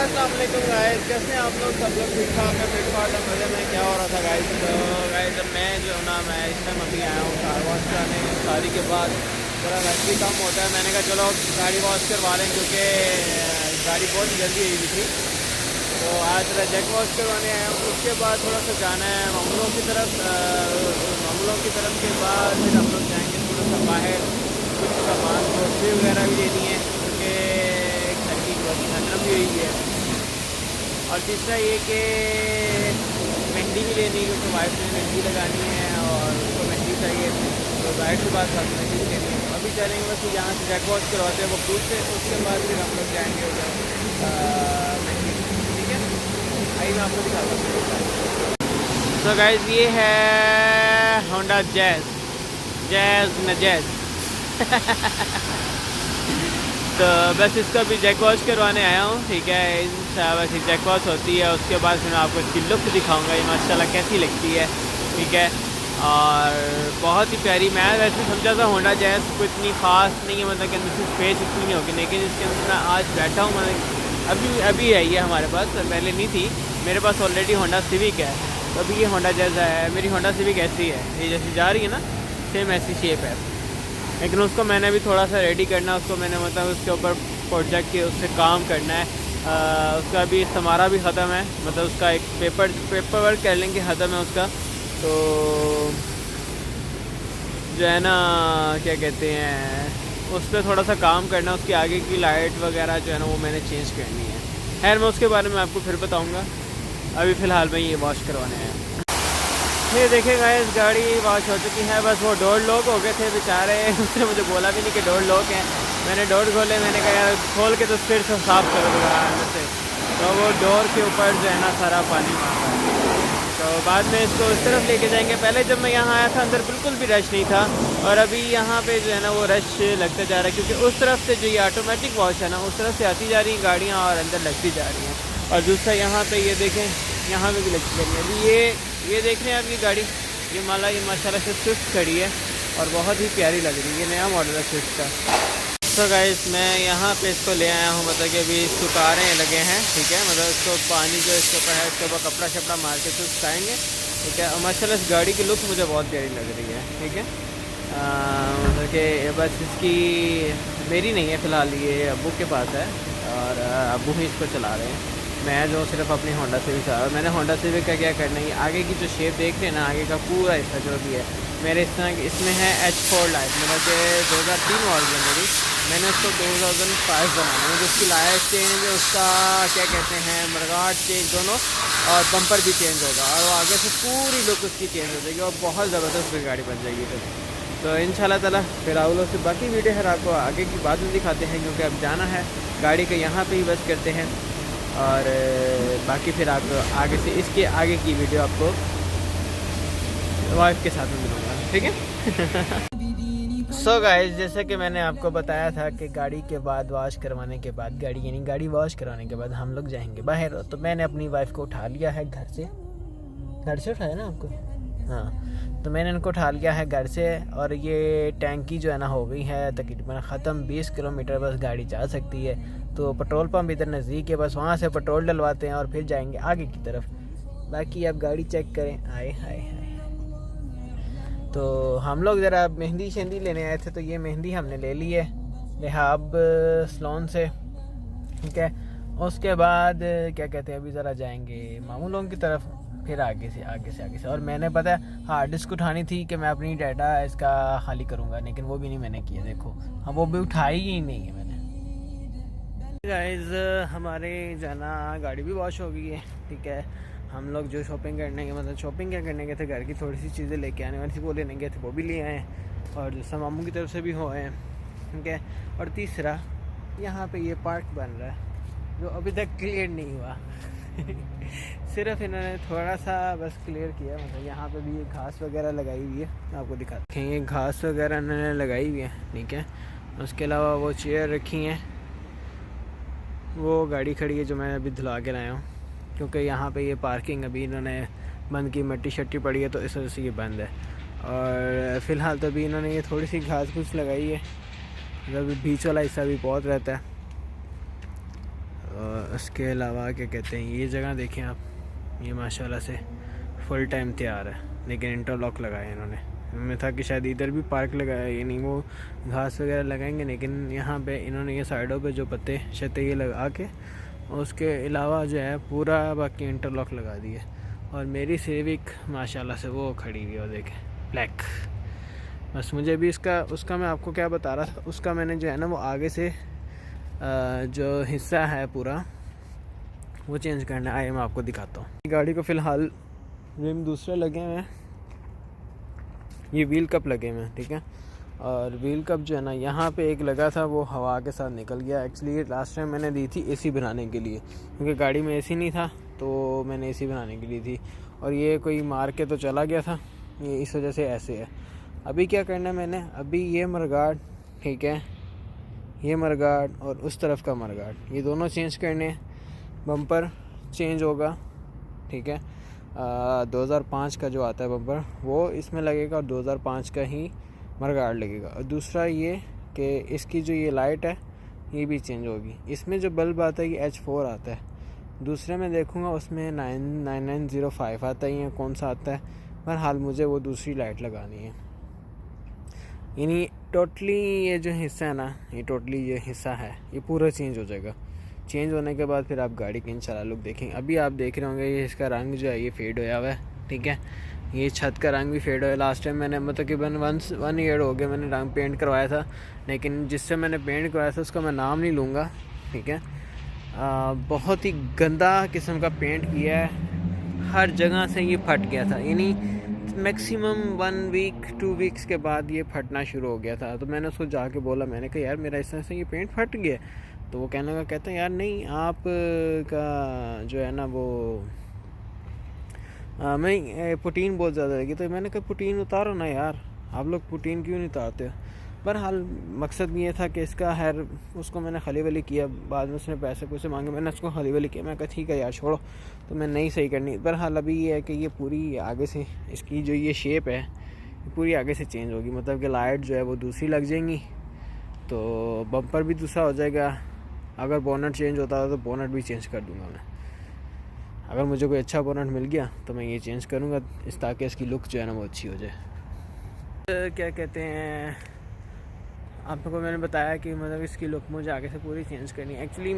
अस्सलाम वालेकुम गाइस, कैसे हैं आप लोग? सब लोग ठीक ठाक है, फिट फाट है, मज़े में। क्या हो रहा था गाइस? तो गाइस मैं जो है ना, मैं इस टाइम अभी आया हूँ कार वॉश कराने। शादी के बाद थोड़ा रश भी कम होता है, मैंने कहा चलो गाड़ी वॉश करवा लें, क्योंकि गाड़ी बहुत जल्दी हुई थी। तो आज थोड़ा जेट वॉश करवाने आया हूँ। उसके बाद थोड़ा सा जाना है मामलों की तरफ। मामलों की तरफ के बाद फिर हम लोग जाएँगे थोड़ा सा बाहर, कुछ सामान ग्रोसरी वगैरह भी लेनी है, क्योंकि घर की ग्रोसरी खत्म भी हुई है। और तीसरा ये कि मेहंदी भी लेनी है, क्योंकि वाइफ ने मेहंदी लगानी है और उसको मेहंदी चाहिए। तो जाहिर सी बात साथ मेहंदी भी लेनी है। अभी चलेंगे बस यहाँ से जेट वॉश करवाते हैं वो दूध से, उसके बाद फिर हम लोग जाएँगे उधर मेहंदी। ठीक है, आइए मैं आपको दिखाता हूँ। तो गाइस ये है होंडा जैज़, जैज़ न जैज़ तो बस इसको अभी जेट वॉश करवाने आया हूँ। ठीक है, बस जेट वॉश होती है, उसके बाद फिर मैं आपको इसकी लुक दिखाऊंगा ये माशाल्लाह कैसी लगती है। ठीक है, और बहुत ही प्यारी। मैं वैसे समझा था होंडा जैज़ को इतनी ख़ास नहीं है, मतलब कि अंदर से स्पेस इतनी नहीं होगी, लेकिन इसके अंदर मैं आज बैठा हूँ, मतलब अभी आई है हमारे पास, पहले नहीं थी मेरे पास। ऑलरेडी होंडा सिविक है, तो अभी ये होंडा जैज़ है। मेरी होंडा सिविक ऐसी है, ये जैसी जा रही है ना, सेम ऐसी शेप है, लेकिन उसको मैंने अभी थोड़ा सा रेडी करना है। उसको मैंने मतलब उसके ऊपर प्रोजेक्ट के उससे काम करना है। उसका अभी इस्तेमारा भी ख़त्म है, मतलब उसका एक पेपर वर्क कर लेंगे, ख़त्म है उसका। तो जो है ना, क्या कहते हैं, उस पर थोड़ा सा काम करना, उसकी आगे की लाइट वगैरह जो है ना वो मैंने चेंज करनी है। खैर मैं उसके बारे में आपको फिर बताऊँगा, अभी फ़िलहाल मैं ये वॉश करवाने हैं। ये देखेगा, इस गाड़ी वॉश हो चुकी है। बस वो डोर लॉक हो गए थे बेचारे, उसने मुझे बोला भी नहीं कि डोर लॉक है। मैंने डोर खोले, मैंने कहा यार खोल के तो फिर से साफ़ कर दूँगा अंदर से। तो वो डोर के ऊपर जो है ना सारा पानी मार रहा है। तो बाद में इसको इस तरफ लेके जाएंगे। पहले जब मैं यहाँ आया था अंदर बिल्कुल भी रश नहीं था, और अभी यहाँ पे जो है ना वो रश लगता जा रहा है, क्योंकि उस तरफ से जो ये ऑटोमेटिक वॉश है ना, उस तरफ से आती जा रही हैं गाड़ियाँ और अंदर लगती जा रही हैं। और दूसरा यहाँ पे ये देखें, यहाँ पे भी लगती जा रही है। अभी ये देख रहे हैं आप, ये गाड़ी ये माशाल्लाह से स्विफ्ट खड़ी है और बहुत ही प्यारी लग रही है। ये नया मॉडल है स्विफ्ट का। तो गाइस मैं यहाँ पे इसको ले आया हूँ, मतलब कि अभी सुखाने लगे हैं। ठीक है, मतलब इसको पानी जो इसके ऊपर है उसके ऊपर कपड़ा शपड़ा मार के तो सुखाएँगे। ठीक है, और माशाल्लाह इस गाड़ी की लुक मुझे बहुत प्यारी लग रही है। ठीक है, मतलब कि बस इसकी मेरी नहीं है फ़िलहाल, ये अब्बू के पास है और अब्बू ही इसको चला रहे हैं। मैं जो सिर्फ अपनी होंडा सिविक चला रहा हूँ। मैंने होंडा सिविक का क्या करना है, आगे की जो शेप देख रहे हैं ना, आगे का पूरा हिस्सा जो भी है मेरे इस तरह इसमें है H4 लाइट, मतलब कि 2003 मॉडल है मेरी। मैंने उसको 2005 बनाना है। मुझे उसकी लाइट चेंज, उसका क्या कहते हैं मडगार्ड चेंज दोनों, और बम्पर भी चेंज होगा, और वो आगे से पूरी लुक उसकी चेंज हो जाएगी और बहुत ज़बरदस्त फिर गाड़ी बन जाएगी। तो इंशाल्लाह ताला फिर आप लोग से बाकी वीडियो है आपको आगे की बाद में दिखाते हैं, क्योंकि अब जाना है गाड़ी को यहाँ पे ही बस करते हैं, और बाकी फिर आप आगे से इसके आगे की वीडियो आपको वाइफ के साथ में मिलूँगा। ठीक है सो गाइस, जैसे कि मैंने आपको बताया था कि गाड़ी के बाद वॉश करवाने के बाद गाड़ी वॉश करवाने के बाद हम लोग जाएंगे बाहर। तो मैंने अपनी वाइफ को उठा लिया है घर से उठाया ना आपको, हाँ, तो मैंने इनको उठा लिया है घर से। और ये टैंकी जो है ना हो गई है तकरीबन ख़त्म, 20 किलोमीटर बस गाड़ी जा सकती है। तो पेट्रोल पंप इधर नज़दीक है, बस वहाँ से पेट्रोल डलवाते हैं और फिर जाएंगे आगे की तरफ। बाकी आप गाड़ी चेक करें। आए हाय हाय। तो हम लोग ज़रा मेहंदी शेंदी लेने आए थे, तो ये मेहंदी हमने ले ली है लिहाब सलोन से। ठीक है, उसके बाद क्या कहते हैं, अभी ज़रा जाएंगे मामू लोगों की तरफ, फिर आगे से। और मैंने पता है हार्ड डिस्क उठानी थी कि मैं अपनी डाटा इसका खाली करूँगा, लेकिन वो भी नहीं मैंने किया। देखो हम वो भी उठाई ही नहीं है मैंने। गाइस हमारे जाना गाड़ी भी वॉश हो गई है। ठीक है, हम लोग जो शॉपिंग करने के मतलब शॉपिंग क्या करने गए थे, घर की थोड़ी सी चीज़ें लेके आने वाली थी, वो लेने गए थे, वो भी ले आए हैं, और दूसरा मामू की तरफ से भी हो आए। ठीक है, और तीसरा यहाँ पे ये पार्क बन रहा है जो अभी तक क्लियर नहीं हुआ सिर्फ इन्होंने थोड़ा सा बस क्लियर किया, मतलब यहाँ पे भी ये घास वगैरह लगाई हुई है, आपको दिखाते हैं। ये घास वगैरह इन्होंने लगाई हुई है। ठीक है, उसके अलावा वो चेयर रखी हैं, वो गाड़ी खड़ी है जो मैं अभी धुला के लाया हूँ, क्योंकि यहाँ पे ये पार्किंग अभी इन्होंने बंद की, मट्टी शट्टी पड़ी है, तो इस वजह से ये बंद है। और फ़िलहाल तो अभी इन्होंने ये थोड़ी सी घास फूस लगाई है, मतलब बीच वाला हिस्सा भी बहुत रहता है। उसके अलावा क्या कहते हैं, ये जगह देखें आप, ये माशाल्लाह से फुल टाइम तैयार है, लेकिन इंटरलॉक लगाए इन्होंने। मैं था कि शायद इधर भी पार्क लगाया, ये नहीं वो घास वगैरह लगाएंगे, लेकिन यहाँ पे इन्होंने ये साइडों पे जो पत्ते शत्ते ये लगा के, उसके अलावा जो है पूरा बाकी इंटरलॉक लगा दिए। और मेरी सिविक माशाल्लाह से वो खड़ी हुई है, वो देखें ब्लैक। बस मुझे भी उसका मैं आपको क्या बता रहा था, उसका मैंने जो है ना वो आगे से जो हिस्सा है पूरा वो चेंज करना है। आइए मैं आपको दिखाता हूँ। गाड़ी को फ़िलहाल रिम दूसरे लगे हुए हैं, ये व्हील कप लगे हुए हैं, ठीक है। और व्हील कप जो है ना यहाँ पे एक लगा था, वो हवा के साथ निकल गया। एक्चुअली लास्ट टाइम मैंने दी थी एसी बनाने के लिए, क्योंकि गाड़ी में एसी नहीं था तो मैंने एसी बनाने के लिए दी, और ये कोई मार के तो चला गया था, ये इस वजह से ऐसे है। अभी क्या करना है मैंने, अभी ये मरगार्ड, ठीक है, ये मरगार्ड और उस तरफ का मरगार्ड, ये दोनों चेंज करने। बम्पर चेंज होगा, ठीक है। 2005 का जो आता है बम्पर वो इसमें लगेगा, और 2005 का ही मरगार्ड लगेगा। और दूसरा ये कि इसकी जो ये लाइट है ये भी चेंज होगी। इसमें जो बल्ब आता है ये H4 आता है, दूसरे में देखूँगा उसमें 9905 आता है, या कौन सा आता है। बहरहाल मुझे वो दूसरी लाइट लगानी है। यानी टोटली ये जो हिस्सा है ना, ये टोटली ये हिस्सा है ये पूरा चेंज हो जाएगा। चेंज होने के बाद फिर आप गाड़ी की इंशाल्लाह लुक देखेंगे। अभी आप देख रहे होंगे ये इसका रंग जो है ये फेड होया हुआ है, ठीक है। ये छत का रंग भी फेड होया। लास्ट टाइम मैंने तकरीबन 1 ईयर हो गया मैंने रंग पेंट करवाया था, लेकिन जिससे मैंने पेंट करवाया था उसका मैं नाम नहीं लूँगा, ठीक है। बहुत ही गंदा किस्म का पेंट किया है, हर जगह से ये फट गया था। यानी मैक्सिमम 1 वीक 2 वीक्स के बाद ये फटना शुरू हो गया था। तो मैंने उसको जाके बोला, मैंने कहा यार मेरा इस तरह से ये पेंट फट गया। तो वो कहता है यार नहीं, आप का जो है ना वो मैं पुटीन बहुत ज़्यादा लगी। तो मैंने कहा पुटीन उतारो ना यार, आप लोग पुटीन क्यों नहीं उतारते हो। बहरहाल मकसद ये था कि इसका खैर उसको मैंने खली वली किया, बाद में उसने पैसे मांगे, मैंने उसको खली वली किया। मैं कहा ठीक है यार छोड़ो, तो मैं नहीं सही करनी। बहरहाल अभी ये है कि ये पूरी आगे से इसकी जो ये शेप है ये पूरी आगे से चेंज होगी, मतलब कि लाइट जो है वो दूसरी लग जाएंगी, तो बम्पर भी दूसरा हो जाएगा। अगर बोनट चेंज होता है तो बोनट भी चेंज कर दूंगा मैं। अगर मुझे कोई अच्छा बोनट मिल गया तो मैं ये चेंज करूँगा, ताकि इसकी लुक जो है ना वो अच्छी हो जाए। क्या कहते हैं, आपको मैंने बताया कि मतलब इसकी लुक मुझे आगे से पूरी चेंज करनी है। एक्चुअली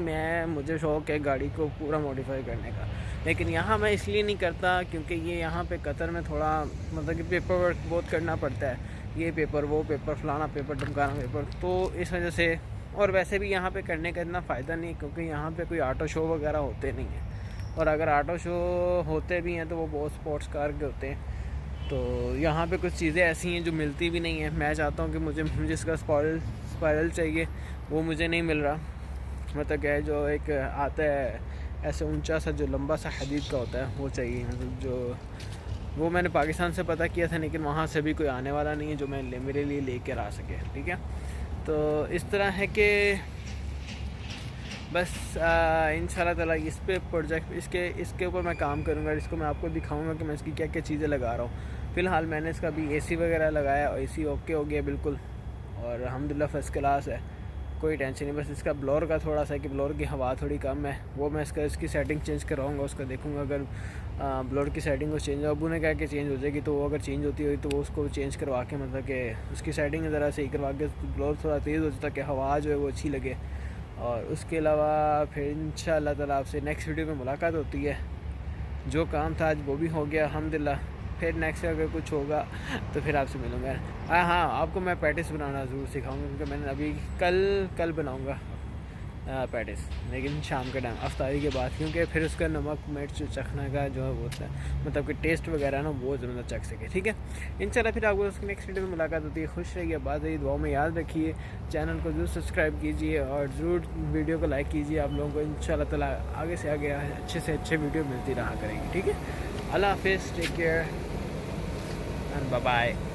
मुझे शौक़ है गाड़ी को पूरा मॉडिफाई करने का, लेकिन यहाँ मैं इसलिए नहीं करता क्योंकि ये यहाँ पे कतर में थोड़ा मतलब कि पेपर वर्क बहुत करना पड़ता है, ये पेपर वो पेपर फलाना पेपर ढमकाना पेपर, तो इस वजह से। और वैसे भी यहाँ पे करने का इतना फ़ायदा नहीं, क्योंकि यहाँ पे कोई ऑटो शो वगैरह होते नहीं हैं, और अगर ऑटो शो होते भी हैं तो वो बहुत स्पोर्ट्स कार के होते हैं। तो यहाँ पे कुछ चीज़ें ऐसी हैं जो मिलती भी नहीं है। मैं चाहता हूँ कि मुझे इसका स्पायरल चाहिए, वो मुझे नहीं मिल रहा। मतलब क्या है, जो एक आता है ऐसे ऊंचा सा जो लंबा सा हदीद का होता है वो चाहिए, मतलब जो वो मैंने पाकिस्तान से पता किया था, लेकिन वहाँ से भी कोई आने वाला नहीं है जो मेरे लिए लेकर आ सके, ठीक है। तो इस तरह है कि बस इंशाल्लाह ताला इस पे प्रोजेक्ट इसके ऊपर मैं काम करूँगा। इसको मैं आपको दिखाऊंगा कि मैं इसकी क्या क्या चीज़ें लगा रहा हूँ। फ़िलहाल मैंने इसका भी एसी वगैरह लगाया, और एसी ओके हो गया बिल्कुल, और अल्हम्दुलिल्लाह फर्स्ट क्लास है, कोई टेंशन नहीं। बस इसका ब्लोर का थोड़ा सा कि ब्लोर की हवा थोड़ी कम है, वो मैं इसकी सेटिंग चेंज करवाऊँगा। उसका देखूँगा अगर ब्लोर की सेटिंग को चेंज, अबू ने कहा कि चेंज हो जाएगी, तो वो अगर चेंज होती हुई तो वो उसको चेंज करवा के मतलब कि उसकी सेटिंग ज़रा सही करवा के ब्लोर थोड़ा तेज़ हो जाता कि हवा जो है वो अच्छी लगे। और उसके अलावा फिर इंशाअल्लाह ताला आपसे नेक्स्ट वीडियो में मुलाकात होती है। जो काम था आज वो भी हो गया अल्हम्दुलिल्लाह। फिर नेक्स्ट अगर कुछ होगा तो फिर आपसे मिलूँगा। हाँ, आपको मैं पैटिस बनाना ज़रूर सिखाऊंगा, क्योंकि मैंने अभी कल बनाऊँगा पैटिस, लेकिन शाम के टाइम अफ्तारी के बाद, क्योंकि फिर उसका नमक मिर्च चखने का जो है वो होता है, मतलब कि टेस्ट वगैरह ना वो ज़रूर चख सके, ठीक है। इंशाल्लाह फिर आपको उसकी नेक्स्ट वीडियो में मुलाकात होती है। खुश रहिए, बात रही, दुआ में याद रखिए, चैनल को ज़रूर सब्सक्राइब कीजिए और ज़रूर वीडियो को लाइक कीजिए। आप लोगों को इंशाल्लाह ताला आगे से आगे अच्छे से अच्छे वीडियो मिलती रहा करेंगी, ठीक है। अल्लाह हाफिज़, take care and bye bye.